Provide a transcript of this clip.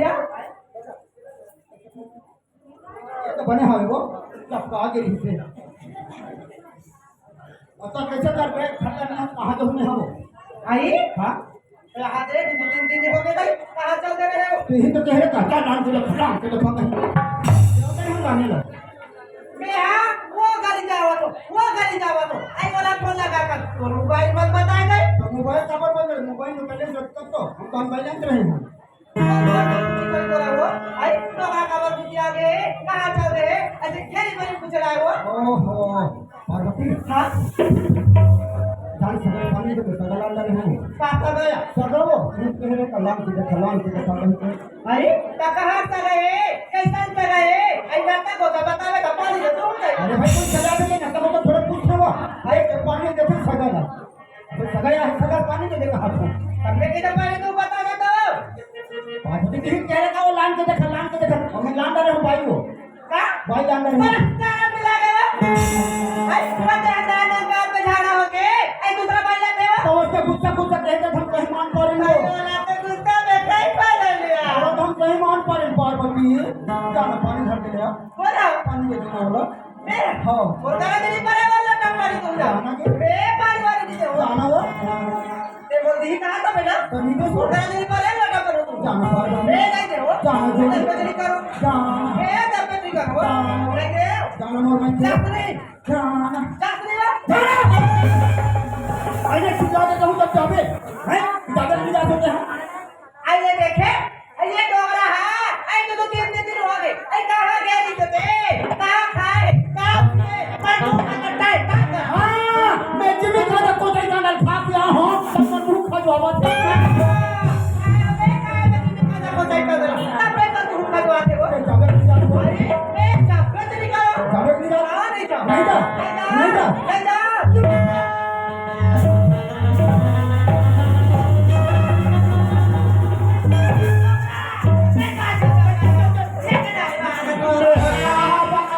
भैया ये तो बने हुए वो सब आगे से तो कैसे कर रहे खत्म ना कहां तो हमने हो आई हां हाथ रे 2-3 दिन हो गए भाई कहां चल गए रहे हो तो ही तो कह रहे काका डांस के खड़ा के तो पकड़ क्यों नहीं गाने लगे मैं हां वो गाड़ी जावा तो आई वाला फोन लगा कर तो मोबाइल मत बताए गए तो मोबाइल का पर मोबाइल में पहले जब तक तो हम मोबाइल अंत रहे हैं कोई तो रहो आई तो का खबर दीजिए आगे कहां चल रहे ऐसे खेली बनी पूछ रहा है वो ओहो पार्वती हां जान सके पानी के सगला अंदर है पापा गया सगलो कह रहे कलाम की सगल अरे कहां चल रहे कैसा चल रहे आई जाता को बतावे का पानी दे तू अरे भाई कोई सजा के ना तो थोड़ा पूछ लो अरे पानी दे फिर सगा ना तो सगाया है सगा पानी दे देगा हाथ में हमने किधर पानी तू बता दे तो पार्वती कह रहे का वो लान के देखा हमें लान रहे हो भाई वो का भाई लान रहे हो क्या मिला गया आई पता है ना गाल पे झाड़ा हो के आई दूसरा भाई लाते हो तो उससे गुस्सा कहते हम कहीं मान पड़ेंगे बोला तो गुस्सा में कहीं पाला लिया और हम कहीं मान पड़े पार्वती जाना पानी भर के ले बोला पानी दे देना बोला मैं हां और गाना नहीं पड़े वाला काम वाली तुम जाना के बे पानी वाली दीजिए हो जाना वो ते बोल दी कहां था बेटा तो नहीं तो और गाना नहीं पड़े लगा करो तुम जाना पार्वती बे नहीं दे हो जाना दे नहीं करो जाना बे तब नहीं करो नहीं दे जाना मोर में जातरी जाना जातरी वा अरे सुजा दे तो जाबे हैं जाबे नहीं जा सकते हम आइए देखे आइए डोगरा है आई तो 3 दिन हो गए आई कहां गए नहीं तो ते कहां खाए कहां मैं तो कटाए हां मैं जिम्मे खाता को जाई जाना खा के आ हो तब मैं मुंह खा जो आवाज अबे का मैं को जाई कर तब मैं तो खा जो आते हो जाबे नहीं जा